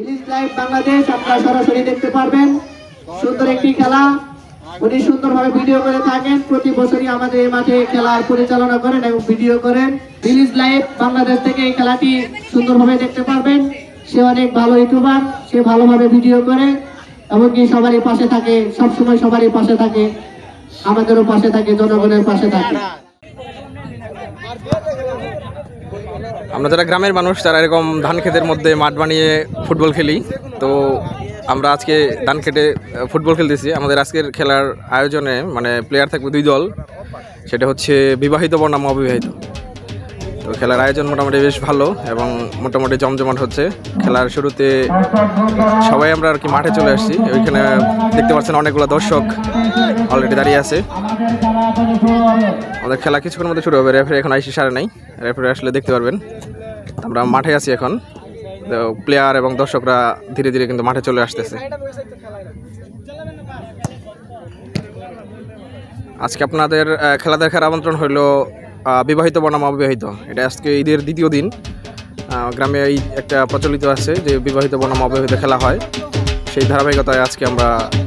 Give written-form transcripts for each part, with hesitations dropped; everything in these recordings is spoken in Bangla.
ভিলেজ লাইভ বাংলাদেশ আপনারা সরাসরি দেখতে পারবেন। সুন্দর একটি খেলা, উনি সুন্দরভাবে ভিডিও করে থাকেন। প্রতি বছরই আমাদের এই মাঠে খেলার পরিচালনা করেন এবং ভিডিও করেন। ভিলেজ লাইভ বাংলাদেশ থেকে এই খেলাটি সুন্দরভাবে দেখতে পারবেন। সে অনেক ভালো ইউটিউবার, সে ভালোভাবে ভিডিও করে এমনকি সবারই পাশে থাকে, সবসময় সবারই পাশে থাকে, আমাদেরও পাশে থাকে, জনগণের পাশে থাকে। আমরা যারা গ্রামের মানুষ তারা এরকম ধান ক্ষেতের মধ্যে মাঠ বানিয়ে ফুটবল খেলি। তো আমরা আজকে ধান খেতে ফুটবল খেলতেছি। আমাদের আজকের খেলার আয়োজনে মানে প্লেয়ার থাকবে 2 দল, সেটা হচ্ছে বিবাহিত বনাম অবিবাহিত। তো খেলার আয়োজন মোটামুটি বেশ ভালো এবং মোটামুটি জমজমাট হচ্ছে। খেলার শুরুতে সবাই আমরা আর কি মাঠে চলে আসছি। ওইখানে দেখতে পাচ্ছেন অনেকগুলো দর্শক অলরেডি দাঁড়িয়ে আছে। আমাদের খেলা কিছুক্ষণের মধ্যে শুরু হবে। রেফারি এখন আইসি সারে নাই, রেফারি আসলে দেখতে পারবেন। আমরা মাঠে আছি এখন। তো প্লেয়ার এবং দর্শকরা ধীরে ধীরে কিন্তু মাঠে চলে আসতেছে। আজকে আপনাদের খেলা দেখার আমন্ত্রণ হইলো বিবাহিত বনাম অবিবাহিত। এটা আজকে ঈদের 2য় দিন। গ্রামে এই একটা প্রচলিত আছে যে বিবাহিত বনাম অবিবাহিত খেলা হয়। সেই ধারাবাহিকতায় আজকে আমরা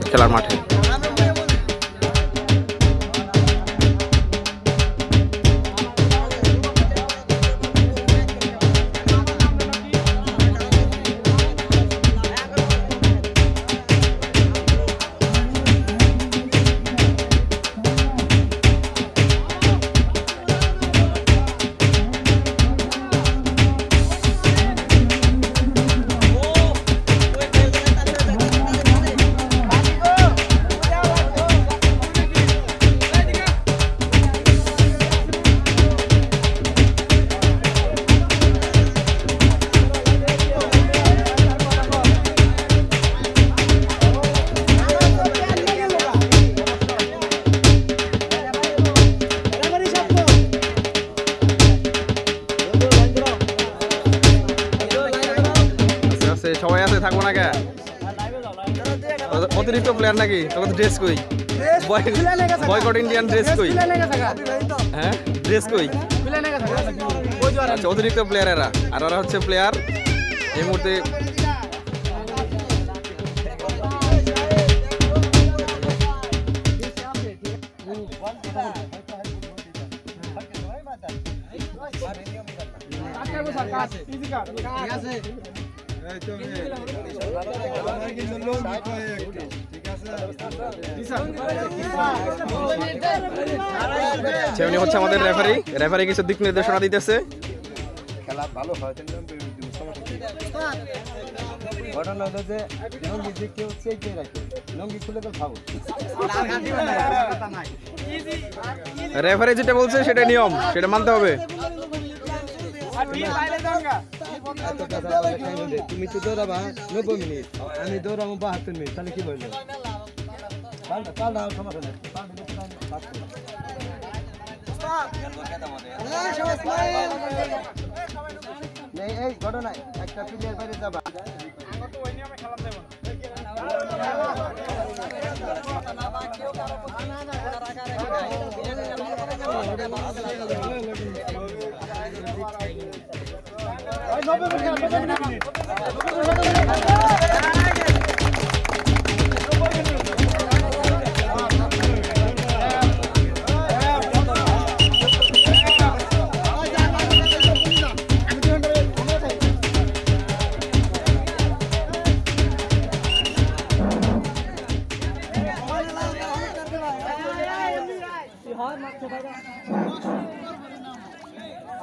খেলার মাঠে। সবাই আছে, থাকবো না কে? অতিরিক্ত প্লেয়ার নাকি? তোকে তো ড্রেস কই? বয়কট ইন্ডিয়ান ড্রেস কই? হ্যাঁ, ড্রেস কই? আচ্ছা, অতিরিক্ত প্লেয়ার এরা, আর ওরা হচ্ছে প্লেয়ার এই মুহূর্তে। সেমনি হচ্ছে আমাদের রেফারি। রেফারি কিছু দিক নির্দেশনা দিতেছে। খেলা ভালো হয় কিন্তু ঘটনা হলো যে লঙ্গি যে কেউ চেক দিয়ে রাখে, লঙ্গি খুলে তো খাবো। রেফারি যেটা বলছে সেটা নিয়ম, সেটা মানতে হবে। তুমি তো দৌড়াবা 90 মিনিট, আমি দৌড়াবো 72 মিনিট, তাহলে কি বললো? এই ঘটনায় একটা প্লেয়ার বাইরে যাবা।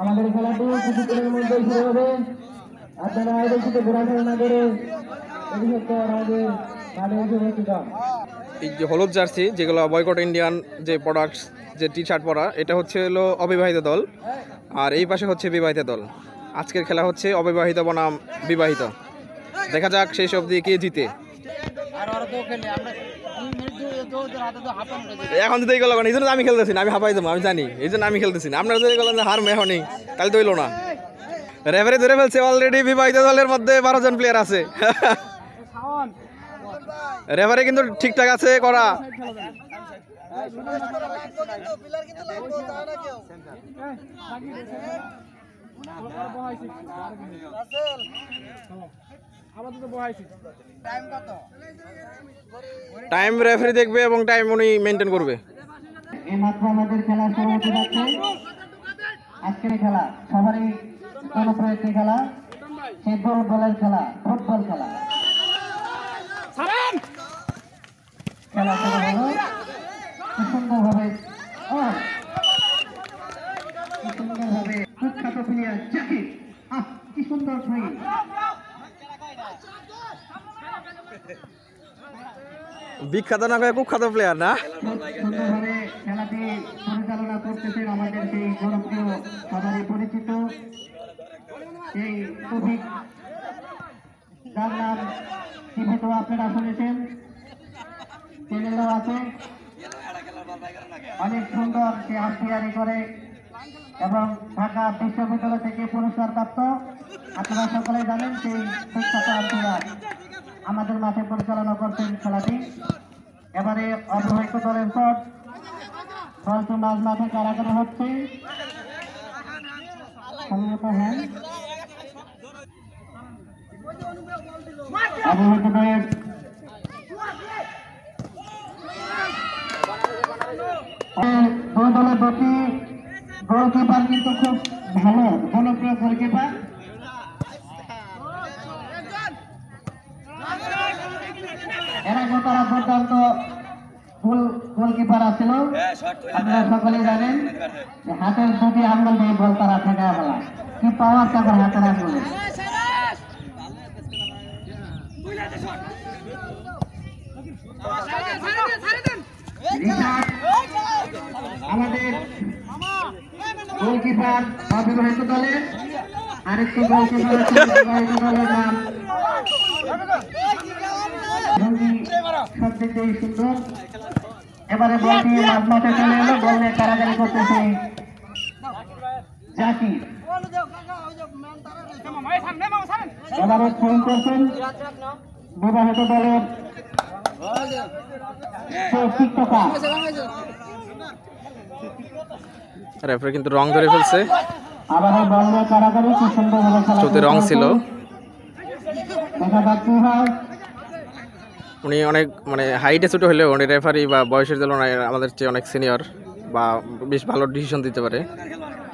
আমাদের খেলাটি কিছুক্ষণের মধ্যে শুরু হবে। আপনারা আয়োজিত ঘোরাফেরা না করে এই যে হলুদ জার্সি যেগুলো বয়কট ইন্ডিয়ান যে প্রোডাক্টস, যে টি শার্ট পরা, এটা হচ্ছে হলো অবিবাহিত দল, আর এই পাশে হচ্ছে বিবাহিত দল। আজকের খেলা হচ্ছে অবিবাহিত বনাম বিবাহিত। দেখা যাক সেই সব দিয়ে কে জিতে। এখন যদি এই গেল এই জন্য আমি খেলতেছি না, আমি হাঁপাই দেবো, আমি জানি, এই জন্য আমি খেলতেছি না। আপনারা যদি গেলেন হার মেহনি, তাহলে তো হইলো না। রেফারি ধরে ফেলছে অলরেডি। বিবাহিত দলের মধ্যে 12 জন প্লেয়ার আছে। রেফারি কিন্তু ঠিকঠাক আছে করা। টাইম রেফারি দেখবে এবং টাইম উনি মেনটেন করবে। এই মাত্র আমাদের খেলা শুরু হতে যাচ্ছে। আজকের খেলা সবারই জনপ্রিয় একটি খেলা, সেই দলের খেলা, ফুটবল খেলা। খেলা শুরু হলো কি সুন্দরভাবে, কুখ্যাত প্লেয়ার জাকির, কি সুন্দর ফ্রি। বিখ্যাত না কয়ে কুখ্যাত প্লেয়ার না। সুন্দরভাবে খেলাটি পরিচালনা করতেছেন আমাদের সেই জনপ্রিয় সবারই পরিচিত সেই তৌফিক, যার নাম টিভিতেও আপনারা শুনেছেন, চ্যানেলও আছে। অনেক সুন্দর সে আম্পায়ারি করে এবং ঢাকা বিশ্ববিদ্যালয় থেকে পুরস্কারপ্রাপ্ত। আপনারা সকলে জানেন সেই বিখ্যাত আম্পায়ার আমাদের মাঠে পরিচালনা করছেন খেলাটি। এবারে অবহিত দলের শট, বলটি মাঝ মাঠে কারাগারে হচ্ছে। অবহিত দলের দুই দলের দুটি গোলকিপার কিন্তু খুব ভালো জনপ্রিয় গোলকিপার। এর আগে তারা দুর্দান্ত গোলকিপার আছিল। আপনারা সকলে জানেন হাতের দুটি আঙ্গুল দিয়ে বল তারা ঠেকায় ফেলা, কি পাওয়ার তাদের হাতের আঙ্গুলে। আমাদের গোলকিপার অবিবাহিত দলের আরেকটি গোলকিপার বিবাহিত দলের নাম সবচেয়ে সুন্দর। এবারে বলটি মাঝমাঠে চলে এলো, বল নিয়ে কারাগারি করতেছে জাকির। এবারে ফোন করছেন বিবাহিত দলের টিকটকার। রেফারি কিন্তু রং ধরে ফেলছে, আবারও বল নিয়ে কারাগারি, কি সুন্দর ভাবে খেলা চোখে রং ছিল। দেখা যাক কি হয়। উনি অনেক মানে হাইটে ছোট হলেও উনি রেফারি বা বয়সের তুলনায় আমাদের চেয়ে অনেক সিনিয়র বা বেশ ভালো ডিসিশন দিতে পারে।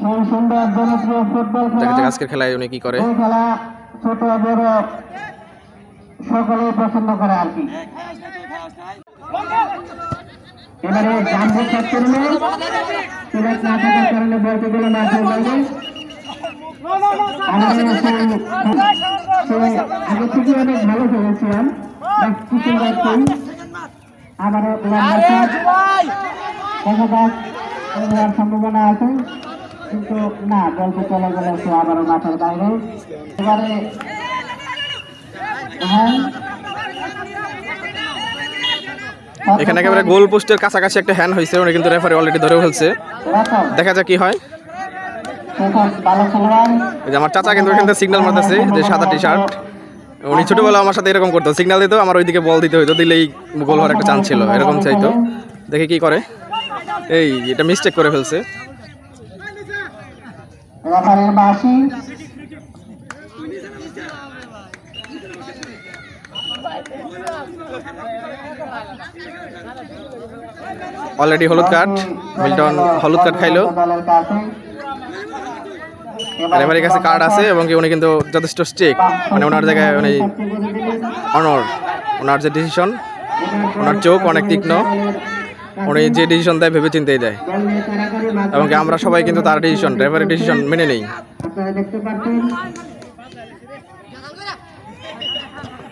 সেই সুন্দর জনপ্রিয় ফুটবল দেখা খেলা, যাক আজকের খেলায় উনি কি করে। এই খেলা ছোট বড় সকলেই পছন্দ করে আর কি। এবারে জাম্বু চেক করলে সিলেক্ট না থাকার কারণে বলতে গেলে মাঠে যাবে। আগে থেকে অনেক ভালো খেলেছিলাম, কিছু আবারও দেখা যাক হওয়ার সম্ভাবনা আছে, কিন্তু না, বলতে চলে গেলে সে আবারও মাঠের বাইরে। এবারে এখানে একেবারে গোল পোস্টের কাছাকাছি একটা হ্যান্ড হয়েছে, উনি কিন্তু রেফারি অলরেডি ধরে ফেলছে। দেখা যাক কি হয়। এই যে আমার চাচা কিন্তু এখান থেকে সিগন্যাল মারতেছে, যে সাদা টি শার্ট, উনি ছোটবেলা আমার সাথে এরকম করতো, সিগন্যাল দিত, আমার ওইদিকে বল দিতে হইতো, দিলেই গোল হওয়ার একটা চান্স ছিল, এরকম চাইতো। দেখে কি করে, এই এটা মিস্টেক করে ফেলছে। অলরেডি হলুদ কার্ড, মিল্টন হলুদ কার্ড খাইলো। রেফারির কাছে কার্ড আছে এবং উনি কিন্তু যথেষ্ট স্ট্রিক্ট, মানে ওনার জায়গায় উনি ওনার যে ডিসিশন, ওনার চোখ অনেক তীক্ষ্ণ, উনি যে ডিসিশন দেয় ভেবে চিন্তেই দেয়, এবং আমরা সবাই কিন্তু তার ডিসিশন, রেফারির ডিসিশন মেনে নেই।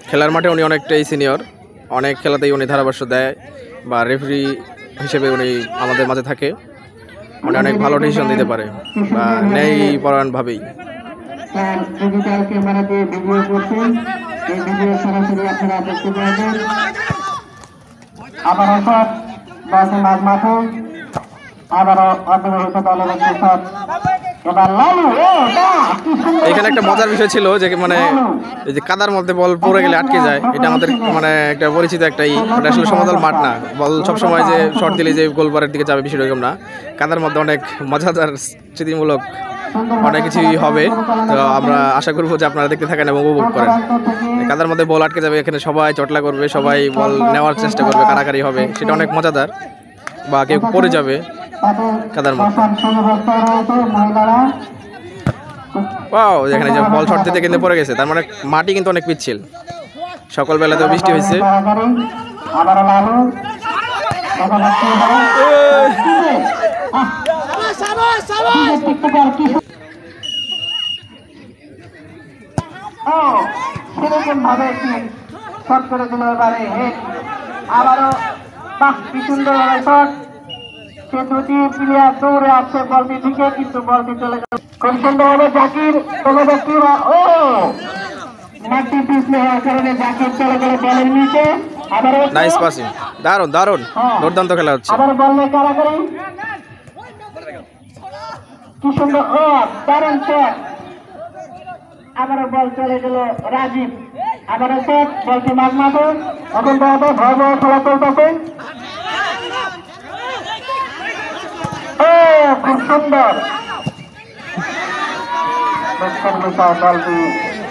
খেলার মাঠে উনি অনেকটাই সিনিয়র, অনেক খেলাতেই উনি ধারাভাষ্য দেয় বা রেফারি হিসেবে উনি আমাদের মাঝে থাকে, উনি অনেক ভালো ডিসিশন দিতে পারে বা ন্যায় পরায়ণভাবেই। ডিজিটাল ক্যামেরা দিয়ে ভিডিও করছেন, এই ভিডিও সরাসরি আপনারা দেখতে পাবেন। আবারও শট বাসে মাঝ মাঠে, আবারও অবিবাহিত দলের একটি শট। এবার লালু, এখানে একটা মজার বিষয় ছিল যে মানে এই যে কাদার মধ্যে বল পড়ে গেলে আটকে যায়, এটা আমাদের মানে একটা পরিচিত একটাই, ওটা আসলে সমতল মাঠ না, বল সবসময় যে শর্ট দিলে যে গোলবারের দিকে যাবে বিষয়টা এরকম না, কাদার মধ্যে অনেক মজাদার স্মৃতিমূলক অনেক কিছুই হবে। তো আমরা আশা করবো যে আপনারা দেখতে থাকেন এবং উপভোগ করেন। এই কাদার মধ্যে বল আটকে যাবে, এখানে সবাই চটলা করবে, সবাই বল নেওয়ার চেষ্টা করবে, কারাকারি হবে, সেটা অনেক মজাদার। বা কেউ পড়ে যাবে কাদার মধ্যে। ওয়াও, এখানে যে বল শট দিতে কিন্তু পড়ে গেছে, তার মানে মাটি কিন্তু অনেক পিচ্ছিল। সকালবেলাতেও বৃষ্টি হয়েছে। সেরকম ভাবে একটি শট করে দিল এবারে আবারও। বাহ, কি সুন্দর ভাবে শট। সে দুটি প্লেয়ার দৌড়ে আসছে বলটি দিকে, কিন্তু বলটি চলে গেল। খুব সুন্দর ভাবে জাকির ও মাটি পিছলে হওয়ার কারণে জাকির চলে গেল বলের নিচে। আবার নাইস পাসিং, দারুণ দারুণ, দুর্দান্ত খেলা হচ্ছে। আবার বল নিয়ে কারাকারি, কি সুন্দর ও দারুণ শট। আবারও বল চলে গেল রাজীব, আবারও শট, বলটি মাঝ মাঠে। এখন ভয়াবহ খেলা চলতেছে। ও খুব সুন্দর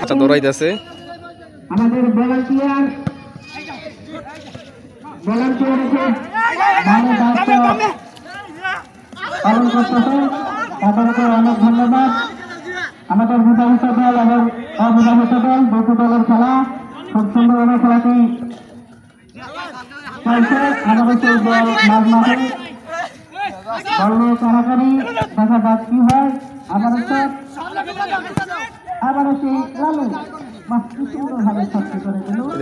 আচ্ছা, দৌড়াইতেছে আমাদের ভলান্টিয়ার ভালো দায়িত্ব পালন করতেছে, তাদেরকে অনেক ধন্যবাদ। আমাদের বিবাহিত দল এবং অবিবাহিত দল দুটো দলের খেলা, খুব সুন্দরভাবে খেলাটি চলছে। আমাদের সেই বল মাঝ মাঠে, বল নিয়ে কারাকারি, দেখা যাক কি হয়। আবারও শট, আবারও সেই লালু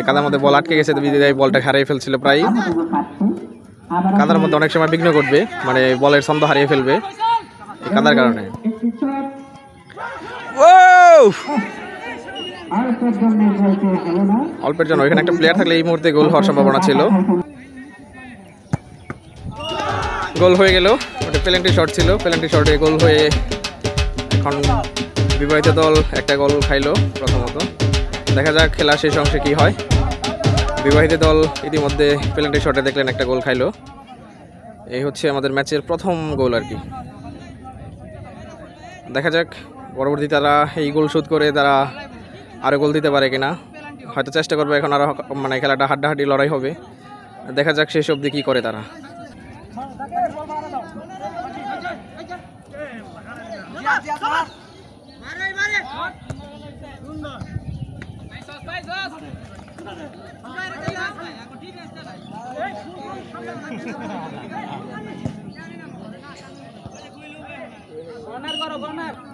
কাদার মধ্যে বল আটকে গেছে, বলটা হারিয়ে ফেলছিল প্রায়। কাদার মধ্যে অনেক সময় বিঘ্ন ঘটবে, মানে বলের ছন্দ হারিয়ে ফেলবে এই কাদার কারণে। অল্পের জন্য এখানে একটা প্লেয়ার থাকলে এই মুহূর্তে গোল হওয়ার সম্ভাবনা ছিল। গোল হয়ে গেল, ওটা পেনাল্টি শট ছিল, পেনাল্টি শটে গোল হয়ে এখন বিবাহিত দল একটা গোল খাইলো প্রথমত। দেখা যাক খেলা শেষ অংশে কি হয়। বিবাহিত দল ইতিমধ্যে পেনাল্টি শটে দেখলেন একটা গোল খাইলো। এই হচ্ছে আমাদের ম্যাচের প্রথম গোল আর কি। দেখা যাক পরবর্তী তারা এই গোল শোধ করে তারা আরও গোল দিতে পারে কিনা, হয়তো চেষ্টা করবে। এখন আরও মানে খেলাটা হাড্ডাহাড্ডি লড়াই হবে, দেখা যাক শেষ অবধি কী করে তারা।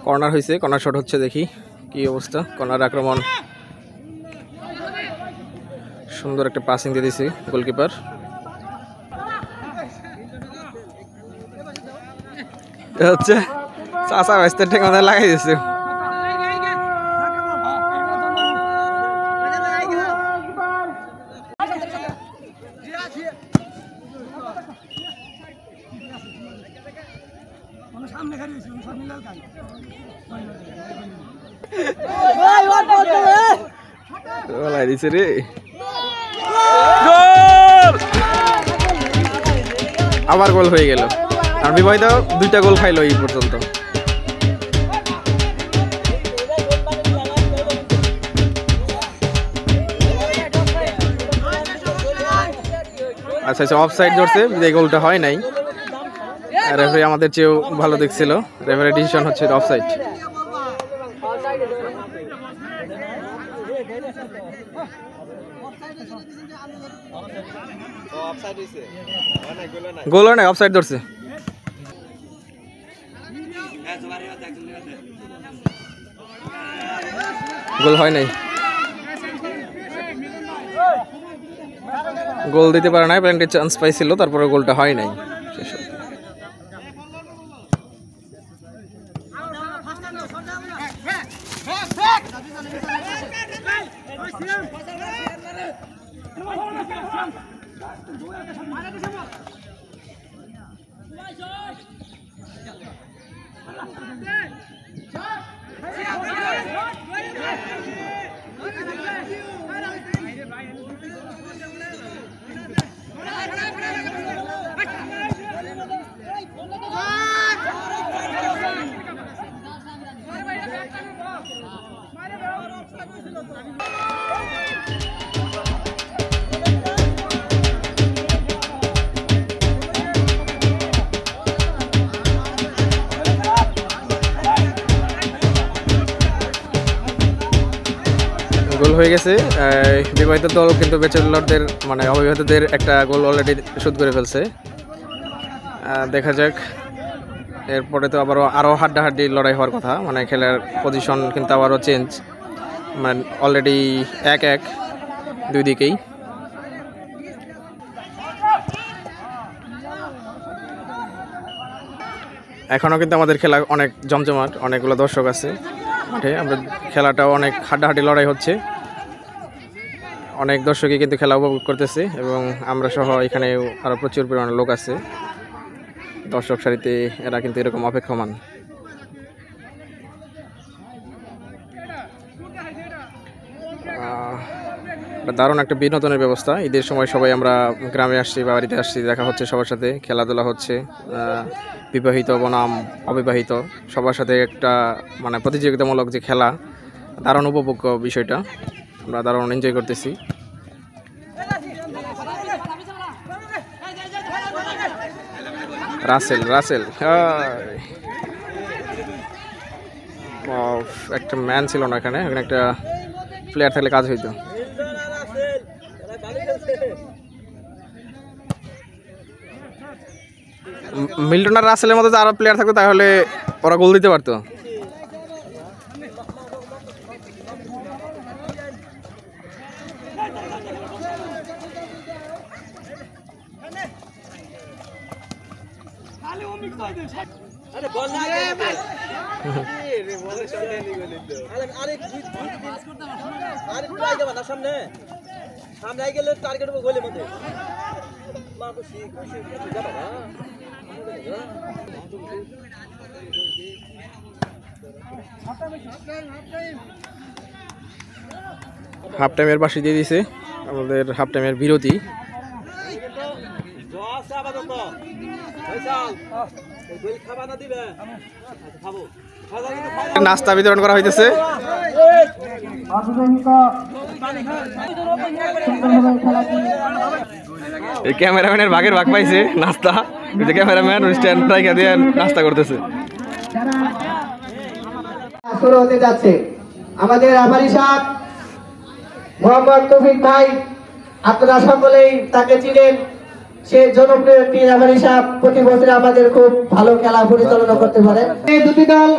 কর্নার হয়েছে, কর্নার শট হচ্ছে, দেখি কি অবস্থা। কর্নার আক্রমণ, সুন্দর একটা পাসিং দিয়ে দিয়েছে গোলকিপার। হচ্ছে চাষা ভাইস্তের ঠিক মতো লাগাই দিয়েছে। রে আবার গোল হয়ে গেল, আর বিবাহিত দুইটা গোল খাইলো এই পর্যন্ত। আচ্ছা আচ্ছা, অফসাইড ধরছে, এই গোলটা হয় নাই। রেফারি আমাদের চেয়েও ভালো দেখছিল, রেফারি ডিসিশন হচ্ছে অফসাইড। গোল হয় নাই, অফসাইড ধরছে। গোল হয় নাই, গোল দিতে পারে নাই, পেনাল্টি চান্স পাইছিল, তারপরে গোলটা হয় নাই। হয়ে গেছে। বিবাহিত দল কিন্তু ব্যাচেলরদের মানে অবিবাহিতদের একটা গোল অলরেডি শোধ করে ফেলছে। দেখা যাক, এরপরে তো আরও হাড্ডাহাড্ডি লড়াই হওয়ার কথা, মানে খেলার পজিশন কিন্তু আবারও চেঞ্জ, মানে অলরেডি 1-1 দুই দিকেই। এখনও কিন্তু আমাদের খেলা অনেক জমজমাট, অনেকগুলো দর্শক আছে মাঠে। আমরা খেলাটাও অনেক হাড্ডাহাড্ডি লড়াই হচ্ছে, অনেক দর্শকই কিন্তু খেলা উপভোগ করতেছে এবং আমরা সহ এখানে আরও প্রচুর পরিমাণে লোক আছে দর্শক সারিতে, এরা কিন্তু এরকম অপেক্ষমান। দারুণ একটা বিনোদনের ব্যবস্থা। ঈদের সময় সবাই আমরা গ্রামে আসছি বা বাড়িতে আসছি, দেখা হচ্ছে সবার সাথে, খেলাধুলা হচ্ছে, বিবাহিত বনাম অবিবাহিত সবার সাথে একটা মানে প্রতিযোগিতামূলক যে খেলা, দারুণ উপভোগ্য বিষয়টা, আমরা দারুণ এনজয় করতেছি। রাসেল একটা ম্যান ছিল না এখানে একটা প্লেয়ার থাকলে কাজ হইতো। মিল্টন আর রাসেলের মতো আরো প্লেয়ার থাকতো তাহলে ওরা গোল দিতে পারতো। হাফ টাইমের বাসি দিয়ে দিছে, আমাদের হাফ টাইমের বিরতি। নাস্তা বিতরণ করা হইতেছে। এই ক্যামেরাম্যানের ভাগের ভাগ পাইছে নাস্তা, ক্যামেরাম্যান স্ট্যান্ড রাইখা দিয়ে নাস্তা করতেছে। শুরু হতে যাচ্ছে আমাদের আফারি সাহেব মোহাম্মদ তৌফিক ভাই, আপনারা সকলেই তাকে চিনেন। সে জনপ্রিয় একটি আফারি সাহেব, প্রতি বছর আমাদের খুব ভালো খেলা পরিচালনা করতে পারে। এই দুটি দল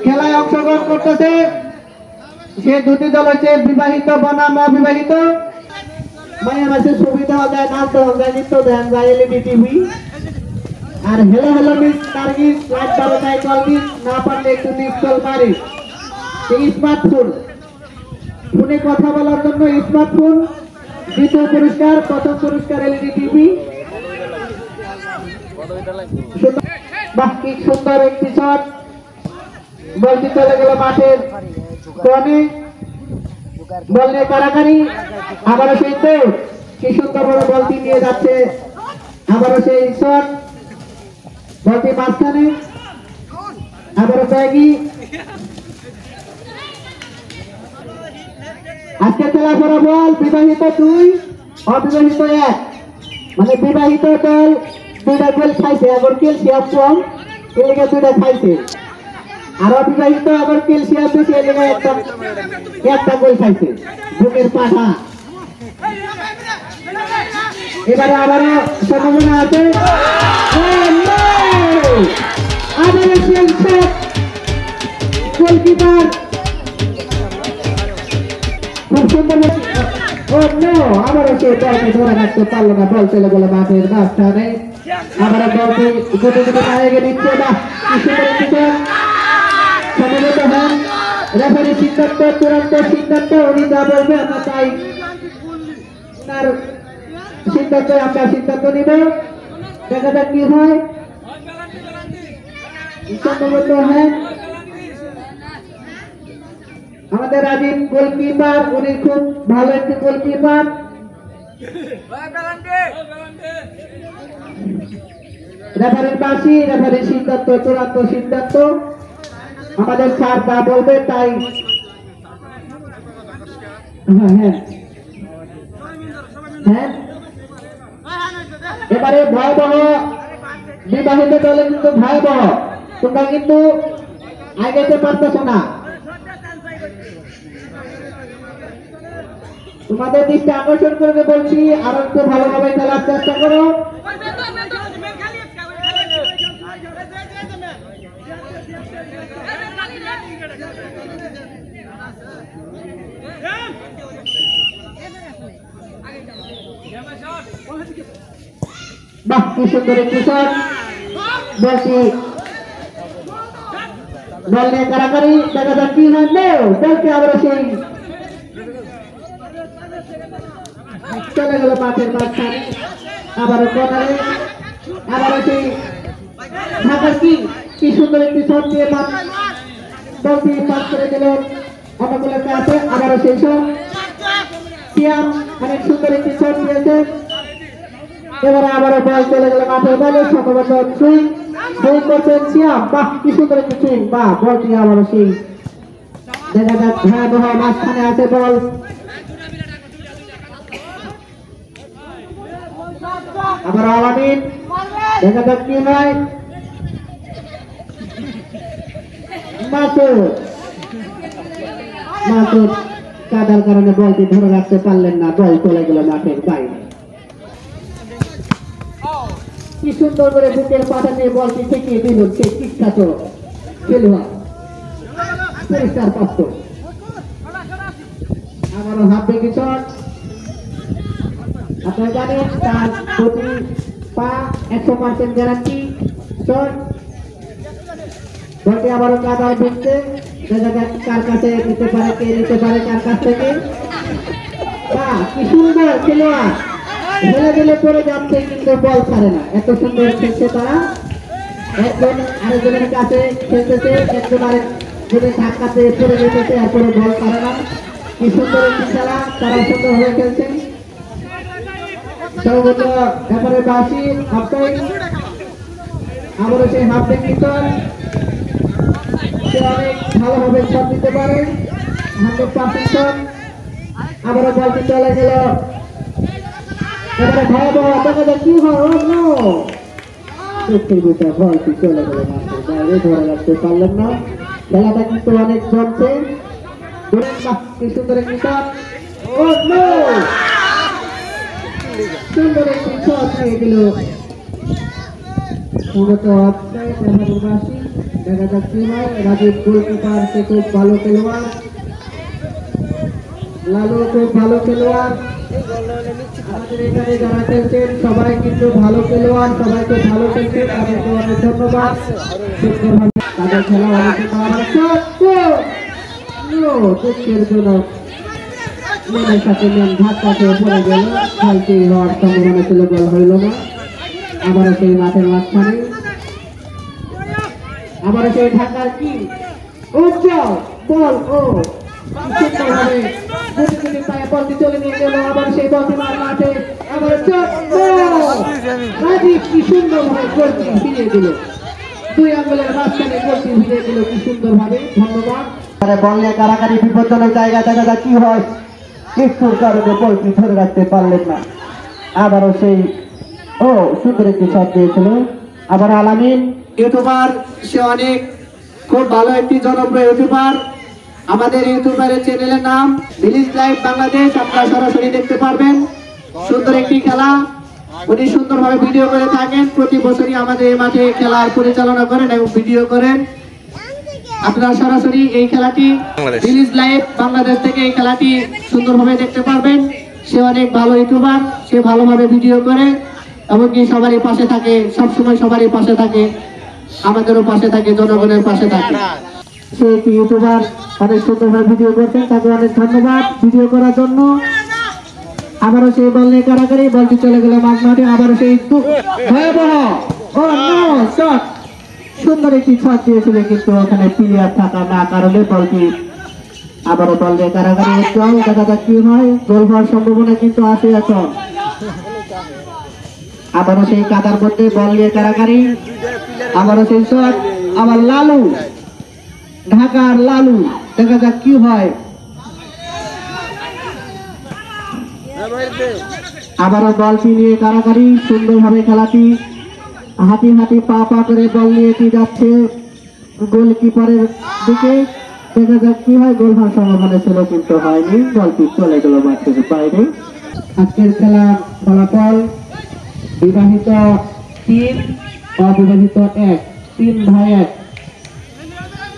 খেলায় অংশগ্রহণ করতেছে, সে দুটি দল হচ্ছে বিবাহিত বনাম অবিবাহিত। মায়ের মাসে ছবি দেওয়া যায়, নাচ দেওয়া যায়, নৃত্য দেওয়া যায়, এলইডি টিভি। আর হেলো মিস টার্গিস লাইট বারোটায় কলবিস, না পারলে একটু নিশ্চল মারি। স্মার্টফোন, ফোনে কথা বলার জন্য স্মার্টফোন দ্বিতীয় পুরস্কার, প্রথম পুরস্কার এলইডি টিভি। বাকি সুন্দর একটি শট, বলটি চলে গেল মাঠের কোণে, বল নিয়ে কারাকারি, আবারও সেই তো কি সুন্দর বড় বলটি নিয়ে যাচ্ছে, আবারও সেই শট, বলটি মাঝখানে, আবারও ব্যাগি। আজকে খেলা করা বল বিবাহিত 2 অবিবাহিত 1, মানে বিবাহিত দল 2টা গোল খাইছে, আবার ক্যালসিয়াম কম এলাকা 2টা খাইছে, আর অবিবাহিত আবার ক্যালসিয়াম বেশি এলাকা একটা গোল খাইছে। বুকের পাঠা এবারে আবারও সম্ভাবনা আছে, গোলকিপার খুব সুন্দর। আবারও সে বলকে ধরে রাখতে পারলো না, বল চলে গেল মাঠের মাঝখানে, আবারও বলকে গুটে গুটে পায়ে নিচ্ছে না, কি সুন্দর সমবেত হন। রেফারি সিদ্ধান্ত, চূড়ান্ত সিদ্ধান্ত, উনি যা বলবে আমরা তাই তার সিদ্ধান্ত, আমরা সিদ্ধান্ত নিব, দেখা যাক কি হয়। সমবেত হন আমাদের রাজীব গোলকিপার, উনি খুব ভালো একটি গোলকিপার। রেফারির বাসি, রেফারির সিদ্ধান্ত, চূড়ান্ত সিদ্ধান্ত, আমাদের স্যার যা বলবে তাই। হ্যাঁ, এবারে ভয়াবহ বিবাহিত দলে কিন্তু ভয়াবহ, তোমরা কিন্তু আগাইতে পারতেছ না। তোমাদের দৃষ্টি আকর্ষণ করতে বলছি, আরো একটু ভালোভাবে খেলার চেষ্টা করো। বাহ, কি সুন্দর একটি শট। বলছি বল নিয়ে কারাকারি, দেখা যাক কি হয়। বলতে আবার সেই চলে গেল মাঠের মাঝখানে, আবারও কর্নারে, আবারও সেই ঢাকার কি সুন্দর একটি শট দিয়ে বলটি পাস করে দিল অনুকূলের কাছে। আবারও সেই শট সিয়াম অনেক সুন্দর একটি শট দিয়েছে। এবারে আবারও বল চলে গেল মাঠের বাইরে, শতবর্ষ সুইং করছেন সিয়াম। বাহ, কি সুন্দর একটি সুইং। বাহ, বলটি আবারও সেই দেখা যাক ভয়াবহ মাঝখানে আছে বল। আবার আলামিন, দেখা যাক কি হয়। মাসুদ কাদার কারণে বলটি ধরে রাখতে পারলেন না, বল চলে গেল মাঠের বাইরে। কি সুন্দর করে বুকের পাতা দিয়ে বলটি ঠেকিয়ে দিল সেই বিখ্যাত খেলোয়াড় পরিষ্কার পাত্র। আবারও হাফ ব্রেক শট। আপনারা জানেন তার প্রতি পা 100% গ্যারান্টি শট। বলটি আবারও কাদায় ঢুকছে, দেখা যাক কার কাছে নিতে পারে, কে নিতে পারে কার কাছ থেকে। বাহ, কি সুন্দর খেলোয়াড়, ঢেলে ঢেলে পড়ে যাচ্ছে কিন্তু বল ছাড়ে না। এত সুন্দর খেলছে তারা, একজন আরেকজনের কাছে খেলতেছে, একজন আরেকজনের ধাক্কাতে পড়ে যেতেছে, এরপরে বল ছাড়ে না। কি সুন্দর একটি খেলা, তারা সুন্দর হয়ে খেলছেন। সর্বোচ্চ ব্যাপারে বাসি হাফটাইম। আবারও সেই হাফ ব্রেক শট, সে অনেক ভালোভাবে শট দিতে পারে, 100% শট। আবারও বলটি চলে গেল, এবারে ভয়াবহ, দেখা যাক কি হয়। বলটি চলে গেল মাঠের বাইরে, ধরে রাখতে পারলেন না। খেলাটা কিন্তু অনেক জমছে। কি সুন্দর একটি শট, সুন্দর একটি শট নিয়ে দিল মূলত অফসাইড। দেখা যাক কি হয়। রাজীব গোলকিপার, সে খুব ভালো খেলোয়াড়, লালু খুব ভালো খেলোয়াড়। আমাদের এখানে যারা খেলছেন সবাই কিন্তু ভালো খেলোয়াড়, সবাই খুব ভালো খেলছে, তাদেরকে অনেক ধন্যবাদ। তাদের খেলা দুঃখের জন্য মনের সাথে ধাক্কা খেয়ে পড়ে গেল, খেলতে হওয়ার সম্ভাবনা ছিল, বল হইল না। আবারও সেই মাঠের মাঝখানে, আবারও সেই ঢাকার কি উজ্জ্বল বল, সুন্দরভাবে বলটি চলে নিয়ে গেল। আবার সেই বলটি মাঠে, আবার রাজীব কি সুন্দরভাবে গোলটি ফিরিয়ে দিল, 2 আঙ্গুলের মাঝখানে গোলটি ফিরিয়ে দিল কি সুন্দরভাবে। ধন্যবাদ। বল নিয়ে কারাকারি, বিপজ্জনক জায়গা, দেখা যাক কি হয়। একটুর কারণে বলটি ধরে রাখতে পারলেন না। আবারও সেই সুন্দর একটি শট দিয়েছিল। আবার আলামিন ইউটিউবার, সে অনেক খুব ভালো একটি জনপ্রিয় ইউটিউবার। আমাদের ইউটিউবারের চ্যানেলের নাম ভিলেজ লাইভ বাংলাদেশ, আপনারা সরাসরি দেখতে পারবেন। সুন্দর একটি খেলা, উনি সুন্দরভাবে ভিডিও করে থাকেন। প্রতি বছরই আমাদের এই মাঠে খেলার পরিচালনা করেন এবং ভিডিও করেন। আপনারা সরাসরি এই খেলাটি ভিলেজ লাইভ বাংলাদেশ থেকে এই খেলাটি সুন্দরভাবে দেখতে পারবেন। সে অনেক ভালো ইউটিউবার, সে ভালোভাবে ভিডিও করে, এমনকি সবারই পাশে থাকে, সবসময় সবারই পাশে থাকে, আমাদেরও পাশে থাকে, জনগণের পাশে থাকে। সে একটি ইউটিউবার, অনেক সুন্দরভাবে ভিডিও করছেন, তাকে অনেক ধন্যবাদ ভিডিও করার জন্য। আবারও সেই বল নিয়ে কারাকারি, বলটি চলে গেল মাঝমাঠে। আবারও সেই ভয়াবহ শট, সুন্দর একটি শট দিয়েছিল, কিন্তু ওখানে প্লেয়ার থাকা না কারণে বলটি আবারও বল নিয়ে কারাকারি। জল, দেখা যাক কি হয়। গোল হওয়ার সম্ভাবনা কিন্তু আছে এখন। আবারও সেই কাদার মধ্যে বল নিয়ে কারাকারি, আবারও সেই শট। আবার লালু, ঢাকার লালু, দেখা যাক কি হয়। আবারও বলটি নিয়ে কারাকারি, সুন্দরভাবে খেলাটি হাতি হাতি পা পা করে বল নিয়ে যাচ্ছে গোলকিপারের দিকে। দেখা যাক কি হয়। গোল হওয়ার সম্ভাবনা ছিল কিন্তু হয়নি, বলটি চলে গেল মাঠ থেকে বাইরে। আজকের খেলার ফলাফল বিবাহিত 3, অবিবাহিত 1, 3 ভাই 1।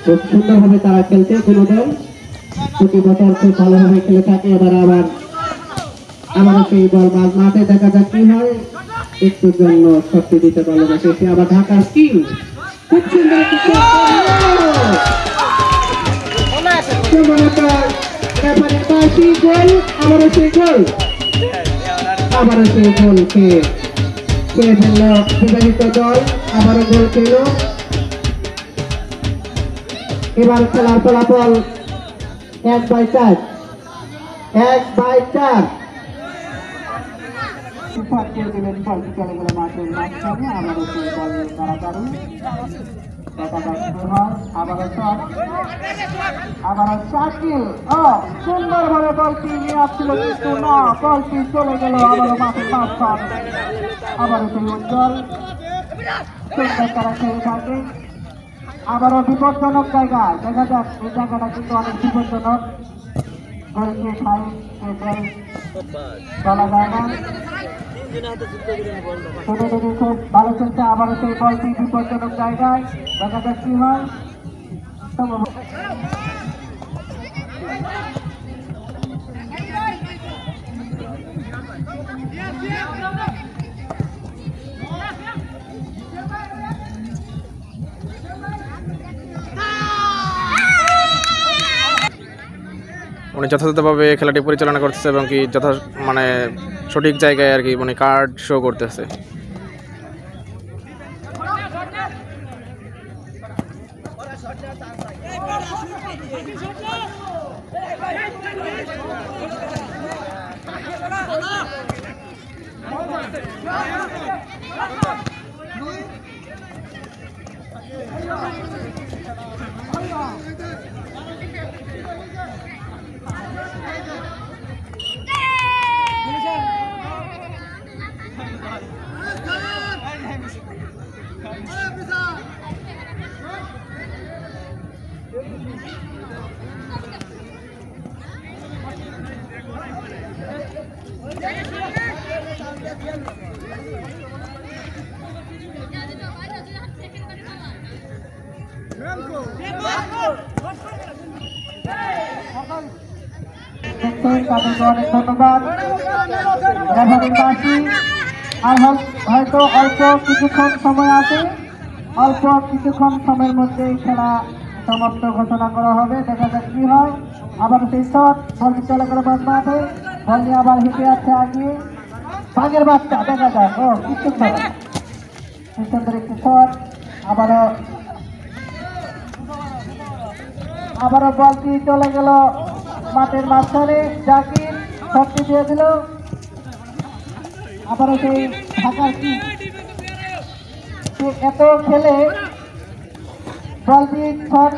খুব সুন্দরভাবে তারা খেলছে দুটো দল, প্রতি বছর খুব ভালোভাবে খেলে থাকে। এবার আবার সেই বল মাঠে, দেখা যাক কি হয়। একটুর জন্য শক্তি দিতে পারলো না, শেষে আবার ঢাকার কিং খুব সুন্দর একটি গোল। আবারও সেই গোল খেয়ে ফেলল বিবাহিত দল, আবারও গোল খেল। এবার খেলার ফলাফল 1/4। দিলেন বলটি চলে গেল মাঠের মাঝখানে, আবারও সেই বল তাড়াতাড়ি আবারও শাকিল সুন্দরভাবে বলটি নিয়ে আসছিল কিন্তু না, বলটি চলে গেল আবারও মাঠের মাঝখানে। আবারও সেই উজ্জ্বল সুন্দর তারা খেলে থাকে। আবারও বিপজ্জনক জায়গায়, দেখা যাক এই জায়গাটা কিন্তু অনেক বিপজ্জনক। গোলকে খায় বলা যায় না, খুব ভালো চলছে। আবারও সেই বলটি বিপজ্জনক জায়গায়, দেখা যাক কি হয়। উনি যথাযথভাবে খেলাটি পরিচালনা করতেছে এবং কি মানে সঠিক জায়গায় আর কি মানে কার্ড শো করতেছে। অনেক ধন্যবাদ রেফারির পাশে। আর হয়তো অল্প কিছুক্ষণ সময় আছে, অল্প কিছুক্ষণ সময়ের মধ্যে খেলা সমাপ্ত ঘোষণা করা হবে। দেখা যাক কি হয়। আবার সেই শট, বলটি চলে গেল মাঠে, বল নিয়ে আবার হেঁটে আছে আগে ভাগের বাচ্চা, দেখা যাক কিছু সুন্দর একটি শট। আবারও বলটি চলে গেল মাঠের মাঝখানে, জাকির শটটি দিয়ে দিল। আবারও সেই ঢাকার কি এত খেলে বলটি শট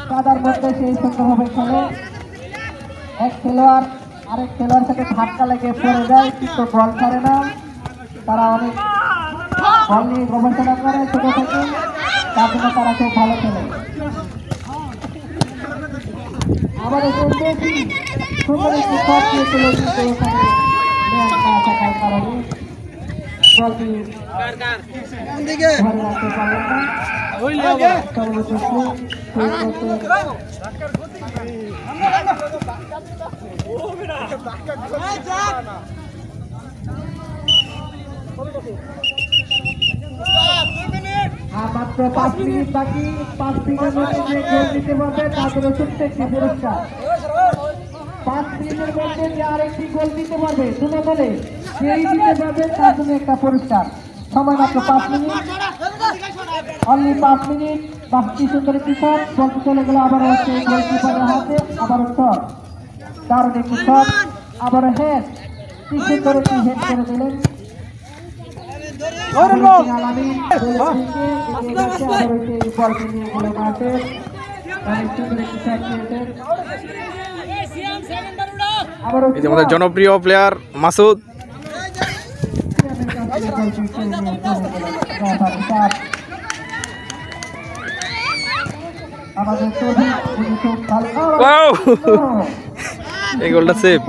কাদার মধ্যে সেই সুন্দরভাবে খেলে। এক খেলোয়াড় আরেক খেলোয়াড় সাথে ধাক্কা লেগে পড়ে যায়, কিন্তু বল ছাড়ে না। তারা অনেক বল নিয়ে গবেষণা করে ছোট থেকে, তার জন্য তারা খুব ভালো খেলে। আবার সুন্দর একটি শট দিয়েছিল, কিন্তু এখানে না থাকার কারণে বলটি ধরে রাখতে পারলেন না। আর মাত্র 5 মিনিট বাকি, 5 মিনিটের মধ্যে যে গোল দিতে পারবে তার জন্য ছোট্ট একটি পুরস্কার। 5 মিনিটের মধ্যে যে আরেকটি গোল দিতে পারবে দুটো দলে, যেই দিতে পারবে তার জন্য একটা পুরস্কার। সময় মাত্র 5 মিনিট, অনলি 5 মিনিট। বাকি সুন্দর একটি শট, বলতে চলে গেল আবার হচ্ছে গোলকিপারের হাতে, আবারও শট, দারুণ একটি শট, আবারও হেড, কি সুন্দর একটি হেড করে দিলেন। আমাদের জনপ্রিয় প্লেয়ার মাসুদ। আমাদের তৌফিক উনি খুব ভালো ওয়াও এই গোলটা সেভ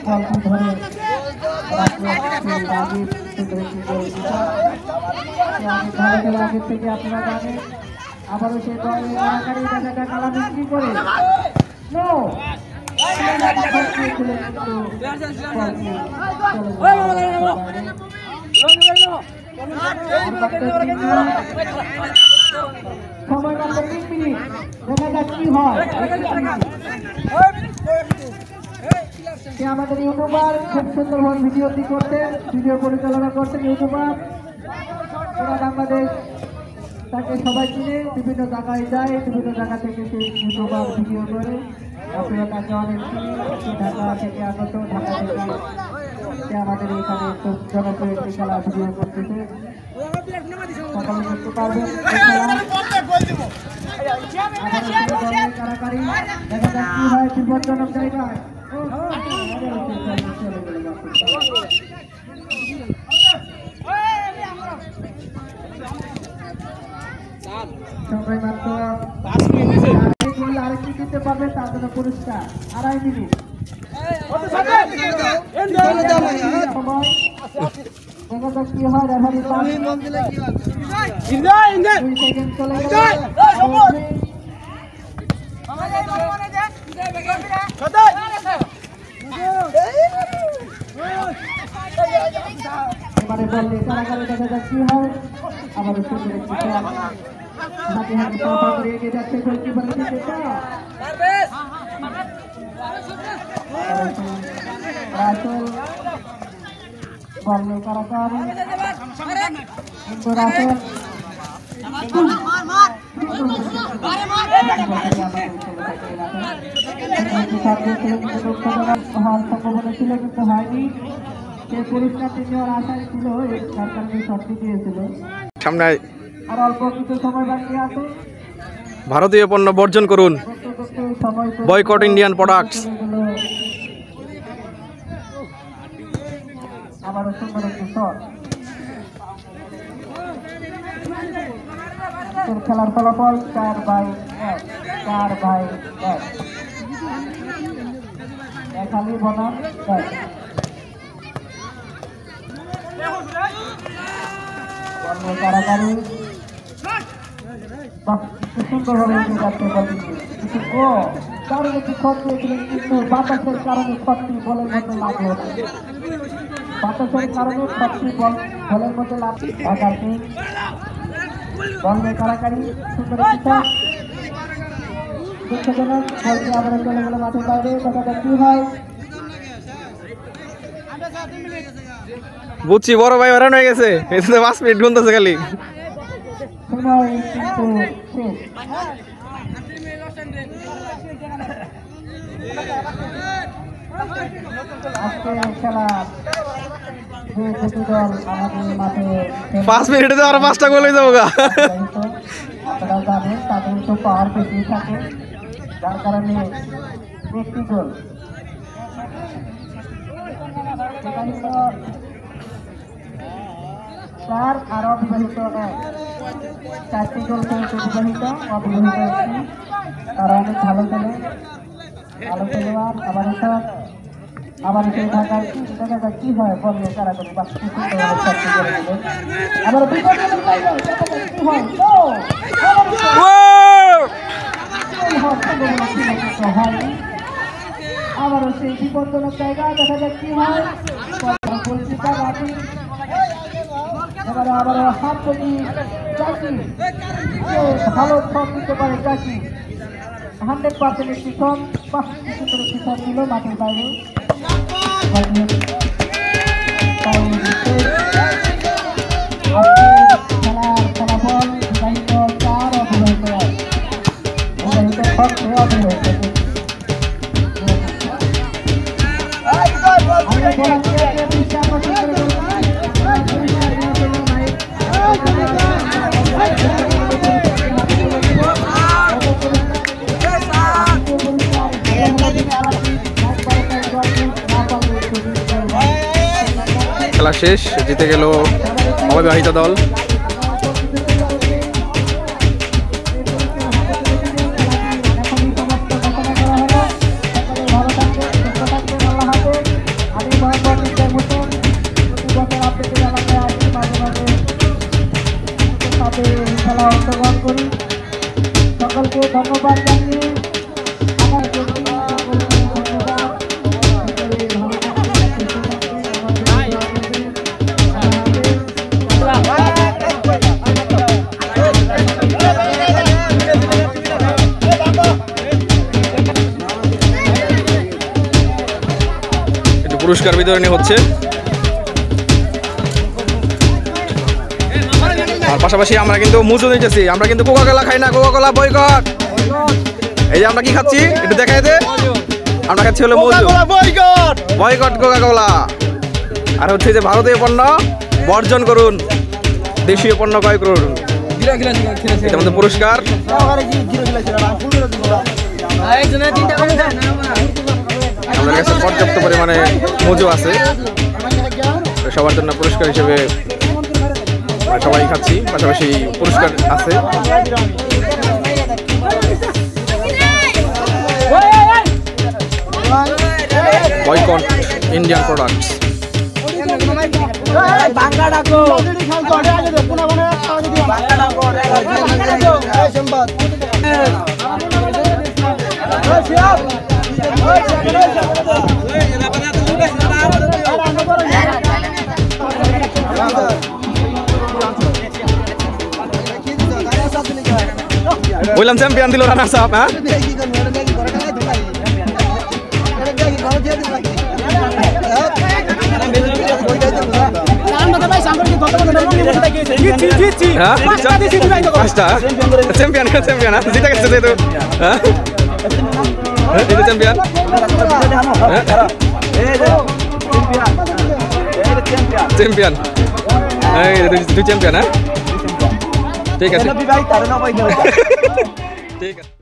বলটি ধরে রাজীব সুন্দর একটি গোল দিতে ভালো খেলা আগের থেকে আপনারা জানেন আবারও সেই বল আকারে দেখা কালা বিক্রি করে নো সময় মাত্র 3 মিনিট দেখা যাক কি হয় আমাদের ইউটিউবার খুব সুন্দরভাবে ভিডিওটি করতেন ভিডিও পরিচালনা করতেন ইউটিউবার পুরা বাংলাদেশ তাকে সবাই চিনে বিভিন্ন জায়গায় যায় বিভিন্ন জায়গা থেকে সেই ইউটিউবার ভিডিও করে আপনারা তাকে অনেক চিনি ঢাকা থেকে আগত ঢাকা থেকে সে আমাদের এখানে খুব জনপ্রিয় একটি খেলা ভিডিও করতেছে সকলে দেখতে পারবেন কারাকারি দেখা যাক কি হয় বিপজ্জনক জায়গায় আরেকটি দিতে পারবে তার জন্য পুরস্কার 2.5 মিনিট কি হয় রেফারি 2 সেকেন্ড চলে গেল এবারে বললে কারাগারে দেখা যাক কি হয় আবার সুন্দর একটি খেলা হাতে হাতে পাপা করে এগিয়ে যাচ্ছে গোলকিপার দিকে রাসেল বললে কারাগারে কিন্তু রাসেল সম্ভাবনা ছিল কিন্তু হয়নি সে পুরস্কারটি নেওয়ার আশায় ছিল এই সরকার শর্তি দিয়েছিল সামনে আর অল্প কিছু সময় বাকি আছে ভারতীয় পণ্য বর্জন করুন বয়কট ইন্ডিয়ান প্রোডাক্টস আবারও সুন্দর একটি শট খেলার ফলাফল 4/1 খালি বনাম কারাগারি সুন্দরভাবে এগিয়ে যাচ্ছে কারণ একটি শট পেয়েছিলেন কিন্তু বাতাসের কারণে শটটি বলের মধ্যে লাগলো না বাতাসের কারণে শটটি বলের মধ্যে লাগছে বলবে কারাকারি সুন্দর একটি দুঃখজনক বলতে আবার চলে গেল মাঠের বাইরে দেখা যাক কি হয় বুঝছি বড় ভাই হরান হয়ে গেছে এতে 5 মিনিট গুনতেছে খালি সময় কিন্তু শেষ আজকে খেলা যে দুটি দল আমাদের মাঠে 5 মিনিটে তো আর 5টা গোল হয়ে যাবে আপনারা জানেন তাদের তো পাওয়ার বেশি থাকে যার কারণে একটি গোল চার আর অবিবাহিত 4টি গোল পেয়েছে বিবাহিত অবিবাহিত একটি তারা অনেক ভালো খেলে ভালো খেলোয়াড় আবার সেই ঢাকায় দেখা যায় কি হয় বললে তারা করে আবার আবারও সেই বিপজ্জনক জায়গা দেখা যাক কি হয় এবারে আবারও হাত পড়ি চাকি ভালো শট দিতে পারে চাকি 100% একটি শট 5টি সুন্দর একটি শট ছিল মাঠের বাইরে খেলার ফলাফল বিবাহিত 4 অবিবাহিত 1 খেলা শেষ জিতে গেল অবিবাহিত দল পুরস্কার বিতরণী হচ্ছে। আর পাশাপাশি আমরা কিন্তু মুজো নিতেছি, আমরা কিন্তু কোকা কোলা খাই না, কোকা কোলা বয়কট। এই যে আমরা কি খাচ্ছি একটু দেখাই দে, আমরা খাচ্ছি হলো মুজো বয়কট কোকা কোলা। আর হচ্ছে যে ভারতীয় পণ্য বর্জন করুন, দেশীয় পণ্য ক্রয় করুন, এটা আমাদের পুরস্কার। আমাদের কাছে পর্যাপ্ত পরিমাণে মজু আছে, সবার জন্য পুরস্কার হিসেবে সবাই খাচ্ছি, পাশাপাশি পুরস্কার আছে। Boycott Indian products. বললাম চ্যাম্পিয়ন দিল রানার্স আপ। হ্যাঁ পাঁচটা চ্যাম্পিয়ন চ্যাম্পিয়ন জিতে গেছে যেহেতু চ্যাম্পিয়ন। চ্যাম্পিয়ন দুই চ্যাম্পিয়ন। হ্যাঁ ঠিক আছে ঠিক আছে।